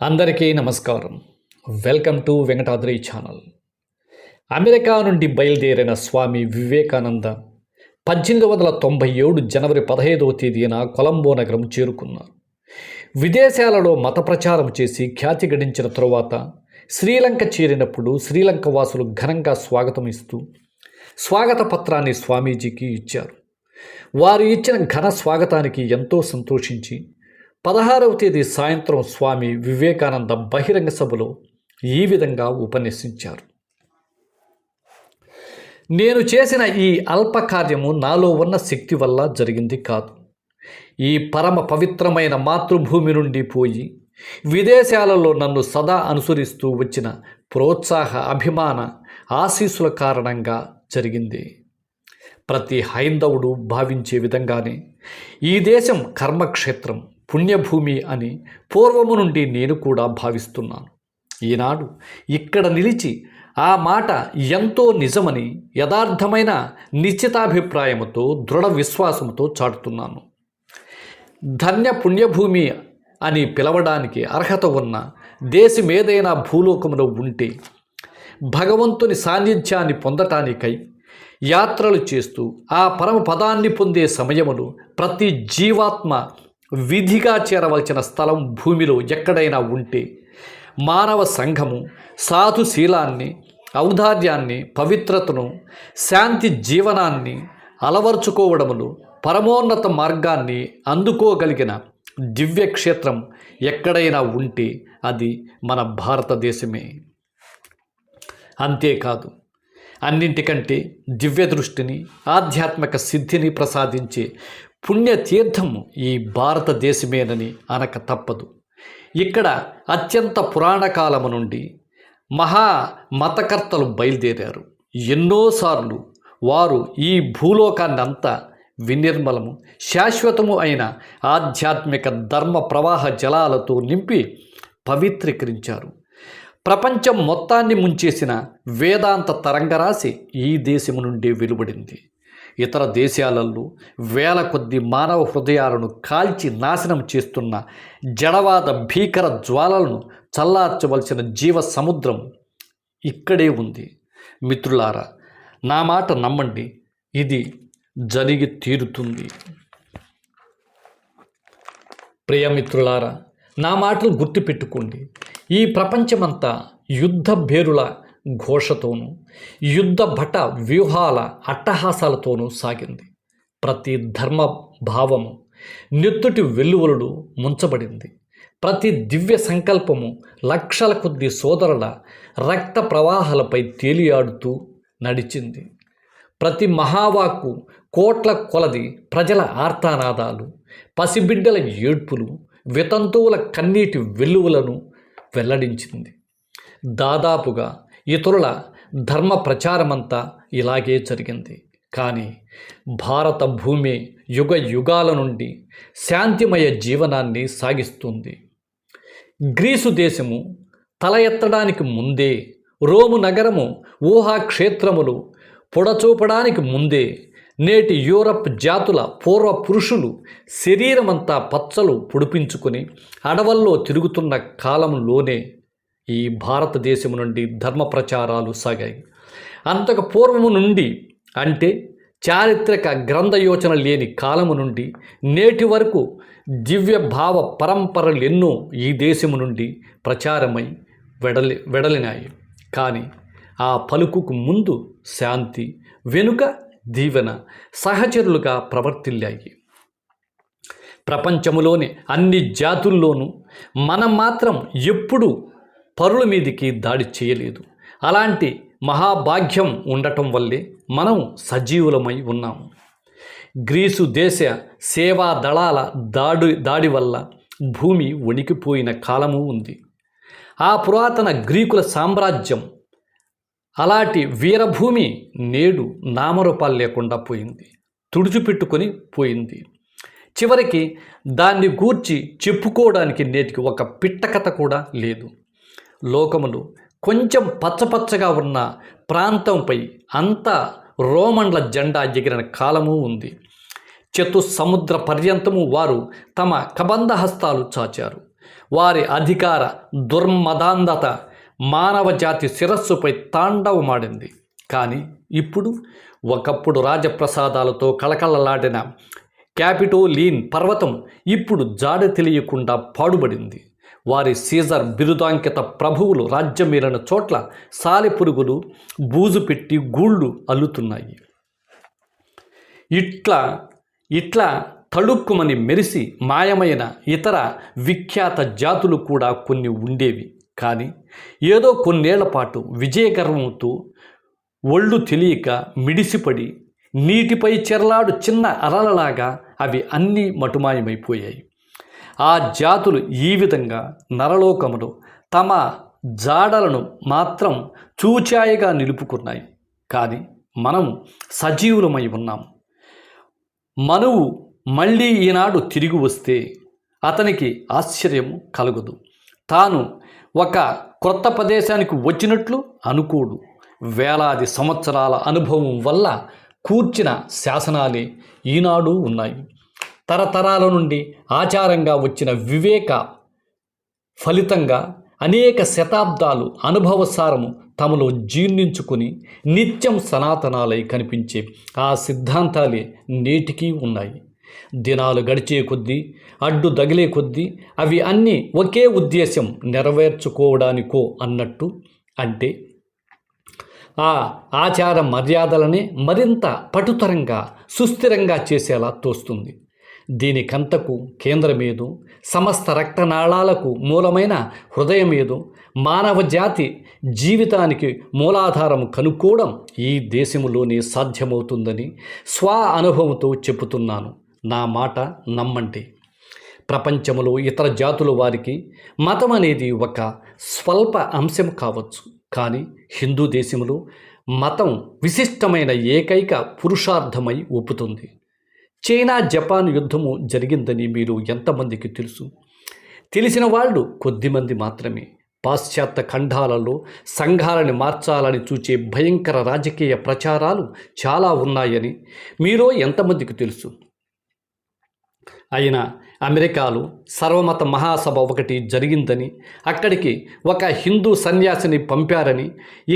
అందరికీ నమస్కారం. Welcome to Venkatadri channel. America నుండి బయలుదేరిన స్వామి వివేకానంద 1897 జనవరి 15వ తేదీన కొలంబో నగరం చేరుకున్నారు. విదేశాలలో మత ప్రచారం చేసి ఖ్యాతి గడించిన తరువాత శ్రీలంక చేరినప్పుడు శ్రీలంక వాసులు ఘనంగా స్వాగతం ఇస్తూ స్వాగత పత్రాన్ని స్వామీజీకి ఇచ్చారు. వారు ఇచ్చిన ఘన స్వాగతానికి ఎంతో సంతోషించి 16వ తేదీ సాయంత్రం స్వామి వివేకానంద బహిరంగ సభలో ఈ విధంగా ఉపన్యసించారు. నేను చేసిన ఈ అల్ప కార్యము నాలో ఉన్న శక్తి వల్ల జరిగింది కాదు. ఈ పరమ పవిత్రమైన మాతృభూమి నుండి పోయి విదేశాలలో నన్ను సదా అనుసరిస్తూ వచ్చిన ప్రోత్సాహ అభిమాన ఆశీస్సుల కారణంగా జరిగింది. ప్రతి హైందవుడు భావించే విధంగానే ఈ దేశం కర్మక్షేత్రం, పుణ్యభూమి అని పూర్వము నుండి నేను కూడా భావిస్తున్నాను. ఈనాడు ఇక్కడ నిలిచి ఆ మాట ఎంతో నిజమని యథార్థమైన నిశ్చితాభిప్రాయముతో దృఢ విశ్వాసంతో చాటుతున్నాను. ధన్య పుణ్యభూమి అని పిలవడానికి అర్హత ఉన్న దేశమేదైనా భూలోకములో ఉంటే భగవంతుని సాన్నిధ్యాన్ని పొందటానికై యాత్రలు చేస్తూ ఆ పరమ పదాన్ని పొందే సమయములో ప్రతి జీవాత్మ విధిగా చేరవలసిన స్థలం భూమిలో ఎక్కడైనా ఉంటే మానవ సంఘము సాధుశీలాన్ని, ఔదార్యాన్ని, పవిత్రతను, శాంతి జీవనాన్ని అలవర్చుకోవడములో పరమోన్నత మార్గాన్ని అందుకోగలిగిన దివ్యక్షేత్రం ఎక్కడైనా ఉంటే అది మన భారతదేశమే. అంతేకాదు, అన్నింటికంటే దివ్య దృష్టిని, ఆధ్యాత్మిక సిద్ధిని ప్రసాదించే పుణ్యతీర్థము ఈ భారతదేశమేనని అనక తప్పదు. ఇక్కడ అత్యంత పురాణకాలము నుండి మహా మతకర్తలు బయలుదేరారు. ఎన్నోసార్లు వారు ఈ భూలోకాన్ని అంతా వినిర్మలము, శాశ్వతము అయిన ఆధ్యాత్మిక ధర్మ ప్రవాహ జలాలతో నింపి పవిత్రీకరించారు. ప్రపంచం మొత్తాన్ని ముంచేసిన వేదాంత తరంగరాశి ఈ దేశము నుండి వెలువడింది. ఇతర దేశాలలో వేల కొద్ది మానవ హృదయాలను కాల్చి నాశనం చేస్తున్న జడవాద భీకర జ్వాలలను చల్లార్చవలసిన జీవ సముద్రం ఇక్కడే ఉంది. మిత్రులారా, నా మాట నమ్మండి, ఇది జరిగి తీరుతుంది. ప్రియమిత్రులారా, నా మాటలు గుర్తుపెట్టుకోండి. ఈ ప్రపంచమంతా యుద్ధ భేరుల ఘోషతోనూ, యుద్ధ భట వ్యూహాల అట్టహాసాలతోనూ సాగింది. ప్రతి ధర్మ భావము నెత్తుటి వెల్లువలు ముంచబడింది. ప్రతి దివ్య సంకల్పము లక్షల కొద్ది సోదరుల రక్త ప్రవాహాలపై తేలియాడుతూ నడిచింది. ప్రతి మహావాక్కు కోట్ల కొలది ప్రజల ఆర్తానాదాలు, పసిబిడ్డల ఏడ్పులు, వితంతువుల కన్నీటి వెల్లువలను వెల్లడించింది. దాదాపుగా ఇతరుల ధర్మ ప్రచారమంతా ఇలాగే జరిగింది. కానీ భారత భూమి యుగ యుగాల నుండి శాంతిమయ జీవనాన్ని సాగిస్తుంది. గ్రీసు దేశము తల ఎత్తడానికి ముందే, రోము నగరము ఊహాక్షేత్రములు పొడచూపడానికి ముందే నేటి యూరప్ జాతుల పూర్వ పురుషులు శరీరమంతా పచ్చలు పొడిపించుకొని అడవుల్లో తిరుగుతున్న కాలంలోనే ఈ భారతదేశము నుండి ధర్మ ప్రచారాలు సాగాయి. అంతకు పూర్వము నుండి, అంటే చారిత్రక గ్రంథ యోచన లేని కాలము నుండి నేటి వరకు దివ్య భావ పరంపరలెన్నో ఈ దేశము నుండి ప్రచారమై వెడలినాయి. కానీ ఆ పలుకుకు ముందు శాంతి, వెనుక దీవెన సహచరులుగా ప్రవర్తిల్లాయి. ప్రపంచములోని అన్ని జాతుల్లోనూ మనం మాత్రం ఎప్పుడూ పరుల మీదికి దాడి చేయలేదు. అలాంటి మహాభాగ్యం ఉండటం వల్లే మనం సజీవులమై ఉన్నాము. గ్రీసు దేశ సేవా దళాల దాడి వల్ల భూమి వణికిపోయిన కాలము ఉంది. ఆ పురాతన గ్రీకుల సామ్రాజ్యం అలాంటి వీరభూమి నేడు నామరూపాలు లేకుండా పోయింది, తుడిచిపెట్టుకొని పోయింది. చివరికి దాన్ని గూర్చి చెప్పుకోవడానికి నేటికి ఒక పిట్టకథ కూడా లేదు. లోకములు కొంచెం పచ్చపచ్చగా ఉన్న ప్రాంతంపై అంతా రోమన్ల జెండా ఎగిరిన కాలము ఉంది. చతుసముద్ర పర్యంతము వారు తమ కబంధ హస్తాలు చాచారు. వారి అధికార దుర్మదాంధత మానవ జాతి శిరస్సుపై తాండవమాడింది. కానీ ఇప్పుడు ఒకప్పుడు రాజప్రసాదాలతో కళకళలాడిన క్యాపిటోలీన్ పర్వతం ఇప్పుడు జాడ తెలియకుండా పాడుబడింది. వారి సీజర్ బిరుదాంకిత ప్రభువులు రాజ్యమేలిన చోట్ల సాలెపురుగులు బూజు పెట్టి గూళ్ళు అల్లుతున్నాయి. ఇట్లా తళుక్కుమని మెరిసి మాయమైన ఇతర విఖ్యాత జాతులు కూడా కొన్ని ఉండేవి. కానీ ఏదో కొన్నేళ్ల పాటు విజయగర్వంతో ఒళ్ళు తెలియక మిడిసిపడి నీటిపై చెరలాడు చిన్న అలలలాగా అవి అన్నీ మటుమాయమైపోయాయి. ఆ జాతులు ఈ విధంగా నరలోకములో తమ జాడలను మాత్రం చూచాయిగా నిలుపుకున్నాయి. కానీ మనం సజీవులమై ఉన్నాం. మనువు మళ్ళీ ఈనాడు తిరిగి వస్తే అతనికి ఆశ్చర్యం కలుగదు. తాను ఒక క్రొత్త ప్రదేశానికి వచ్చినట్లు అనుకోడు. వేలాది సంవత్సరాల అనుభవం వల్ల కూర్చిన శాసనాలే ఈనాడు ఉన్నాయి. తరతరాల నుండి ఆచారంగా వచ్చిన వివేక ఫలితంగా అనేక శతాబ్దాలు అనుభవసారము తమలో జీర్ణించుకుని నిత్యం సనాతనాలై కనిపించే ఆ సిద్ధాంతాలే నేటికీ ఉన్నాయి. దినాలు గడిచే కొద్దీ, అడ్డు తగిలే కొద్దీ అవి అన్నీ ఒకే ఉద్దేశం నెరవేర్చుకోవడానికో అన్నట్టు, అంటే ఆ ఆచార మర్యాదలనే మరింత పటుతరంగా సుస్థిరంగా చేసేలా తోస్తుంది. దీనికంతకు కేంద్రమేదో, సమస్త రక్తనాళాలకు మూలమైన హృదయమేదో, మానవ జాతి జీవితానికి మూలాధారం కనుక్కోవడం ఈ దేశంలోనే సాధ్యమవుతుందని స్వ అనుభవంతో చెబుతున్నాను. నా మాట నమ్మండి. ప్రపంచంలో ఇతర జాతుల వారికి మతం అనేది ఒక స్వల్ప అంశం కావచ్చు. కానీ హిందూ దేశంలో మతం విశిష్టమైన ఏకైక పురుషార్థమై ఒప్పుతుంది. చైనా జపాన్ యుద్ధము జరిగిందని మీరు ఎంతమందికి తెలుసు? తెలిసిన వాళ్ళు కొద్దిమంది మాత్రమే. పాశ్చాత్య ఖండాలలో సంఘాలని మార్చాలని చూచే భయంకర రాజకీయ ప్రచారాలు చాలా ఉన్నాయని మీలో ఎంతమందికి తెలుసు? అయినా అమెరికాలో సర్వమత మహాసభ ఒకటి జరిగిందని, అక్కడికి ఒక హిందూ సన్యాసిని పంపారని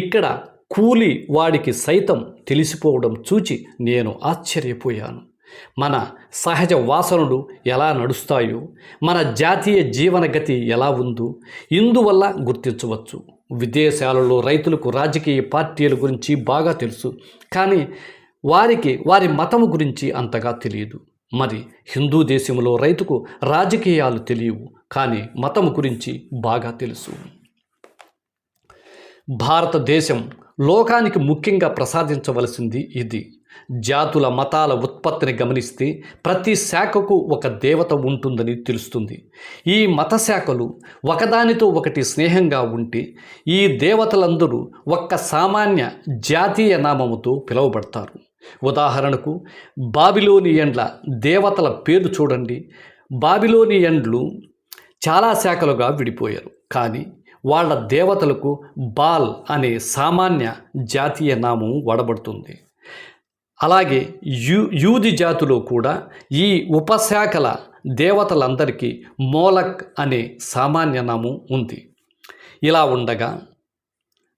ఇక్కడ కూలి వాడికి సైతం తెలిసిపోవడం చూచి నేను ఆశ్చర్యపోయాను. మన సహజ వాసనలు ఎలా నడుస్తాయో, మన జాతీయ జీవన గతి ఎలా ఉందో ఇందువల్ల గుర్తించవచ్చు. విదేశాలలో రైతులకు రాజకీయ పార్టీల గురించి బాగా తెలుసు, కానీ వారికి వారి మతము గురించి అంతగా తెలియదు. మరి హిందూ దేశంలో రైతుకు రాజకీయాలు తెలియవు, కానీ మతము గురించి బాగా తెలుసు. భారతదేశం లోకానికి ముఖ్యంగా ప్రసాదించవలసింది ఇది. జాతుల మతాల ఉత్పత్తిని గమనిస్తే ప్రతి శాఖకు ఒక దేవత ఉంటుందని తెలుస్తుంది. ఈ మత శాఖలు ఒకదానితో ఒకటి స్నేహంగా ఉంటే ఈ దేవతలందరూ ఒక్క సామాన్య జాతీయ నామముతో పిలువబడతారు. ఉదాహరణకు బాబిలోనియన్ల దేవతల పేరు చూడండి. బాబిలోనియన్లు చాలా శాఖలుగా విడిపోయారు, కానీ వాళ్ళ దేవతలకు బాల్ అనే సామాన్య జాతీయ నామం వాడబడుతుంది. అలాగే యూది జాతిలో కూడా ఈ ఉపశాఖల దేవతలందరికీ మోలక్ అనే సామాన్య నామం ఉంది. ఇలా ఉండగా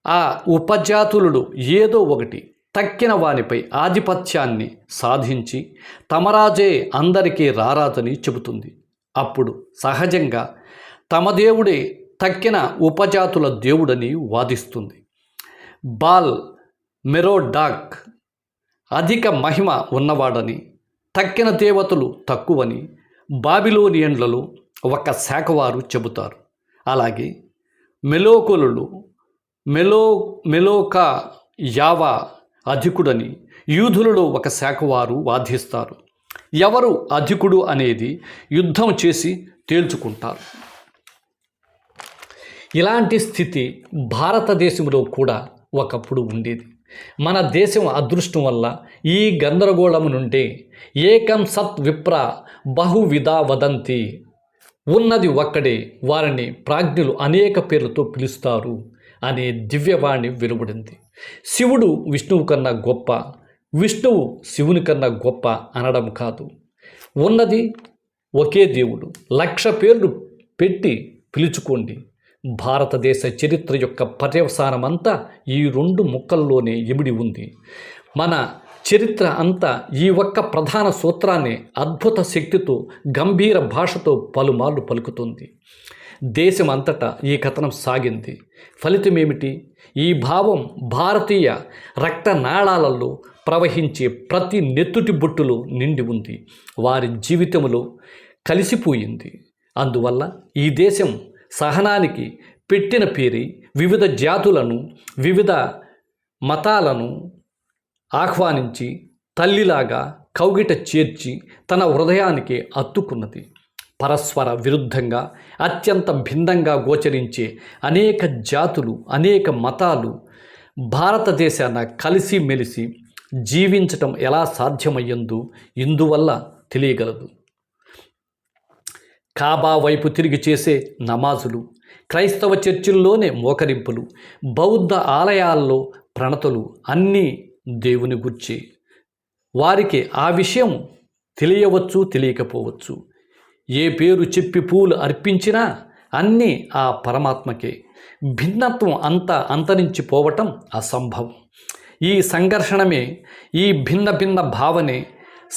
ఆ ఉపజాతులు ఏదో ఒకటి తక్కిన వానిపై ఆధిపత్యాన్ని సాధించి తమరాజే అందరికీ రారాజని చెబుతుంది. అప్పుడు సహజంగా తమ దేవుడే తక్కిన ఉపజాతుల దేవుడని వాదిస్తుంది. బాల్ మెరోడాక్ అధిక మహిమ ఉన్నవాడని, తక్కిన దేవతలు తక్కువని బాబిలోనియన్లలో ఒక శాఖవారు చెబుతారు. అలాగే మెలోకులు మెలోకా యావా అధికుడని యూదులలో ఒక శాఖవారు వాదిస్తారు. ఎవరు అధికుడు అనేది యుద్ధం చేసి తేల్చుకుంటారు. ఇలాంటి స్థితి భారతదేశంలో కూడా ఒకప్పుడు ఉండేది. మన దేశం అదృష్టం వల్ల ఈ గందరగోళం నుండే ఏకం సత్ విప్ర బహువిధా వదంతి, ఉన్నది ఒక్కడే, వారిని ప్రాజ్ఞులు అనేక పేర్లతో పిలుస్తారు అనే దివ్యవాణి వెలువడింది. శివుడు విష్ణువు కన్నా గొప్ప, విష్ణువు శివుని కన్నా గొప్ప అనడం కాదు. ఉన్నది ఒకే దేవుడు. 1,00,000 పేర్లు పెట్టి పిలుచుకోండి. భారతదేశ చరిత్ర యొక్క పర్యవసానమంతా ఈ 2 ముక్కల్లోనే ఇమిడి ఉంది. మన చరిత్ర అంతా ఈ ఒక్క ప్రధాన సూత్రాన్ని అద్భుత శక్తితో గంభీర భాషతో పలుమార్లు పలుకుతుంది. దేశమంతటా ఈ కథనం సాగింది. ఫలితమేమిటి? ఈ భావం భారతీయ రక్తనాళాలలో ప్రవహించే ప్రతి నెత్తుటి బొట్టులో నిండి ఉంది. వారి జీవితంలో కలిసిపోయింది. అందువల్ల ఈ దేశం సహనానికి పెట్టిన పేరు వివిధ జాతులను, వివిధ మతాలను ఆహ్వానించి తల్లిలాగా కౌగిట చేర్చి తన హృదయానికి అత్తుకున్నది. పరస్పర విరుద్ధంగా అత్యంత భిన్నంగా గోచరించే అనేక జాతులు, అనేక మతాలు భారతదేశాన కలిసిమెలిసి జీవించటం ఎలా సాధ్యమయ్యిందో ఇందువల్ల తెలియగలదు. కాబా వైపు తిరిగి చేసే నమాజులు, క్రైస్తవ చర్చిల్లోనే మోకరింపులు, బౌద్ధ ఆలయాల్లో ప్రణతులు అన్నీ దేవుని గుర్చి. వారికి ఆ విషయం తెలియవచ్చు, తెలియకపోవచ్చు. ఏ పేరు చెప్పి పూలు అర్పించినా అన్నీ ఆ పరమాత్మకే. భిన్నత్వం అంతా అంతరించిపోవటం అసంభవం. ఈ సంఘర్షణమే, ఈ భిన్న భిన్న భావనే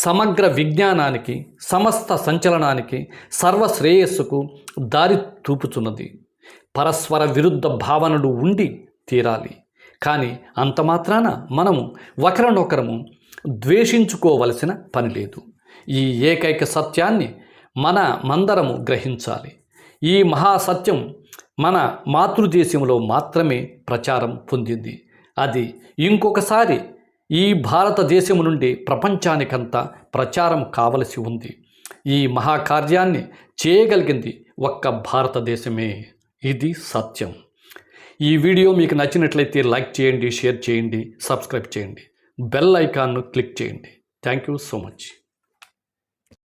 సమగ్ర విజ్ఞానానికి, సమస్త సంచలనానికి, సర్వశ్రేయస్సుకు దారి చూపుతున్నది. పరస్పర విరుద్ధ భావనలు ఉండి తీరాలి. కానీ అంత మాత్రాన మనము ఒకరినొకరము ద్వేషించుకోవలసిన పని లేదు. ఈ ఏకైక సత్యాన్ని మనమందరము గ్రహించాలి. ఈ మహాసత్యం మన మాతృదేశంలో మాత్రమే ప్రచారం పొందింది. అది ఇంకొకసారి ఈ భారతదేశం నుండి ప్రపంచానికంతా ప్రచారం కావలసి ఉంది. ఈ మహాకార్యాన్ని చేయగలిగింది ఒక్క భారతదేశమే. ఇది సత్యం. ఈ వీడియో మీకు నచ్చినట్లయితే లైక్ చేయండి, షేర్ చేయండి, సబ్స్క్రైబ్ చేయండి, బెల్ ఐకాన్ను క్లిక్ చేయండి. Thank you so much.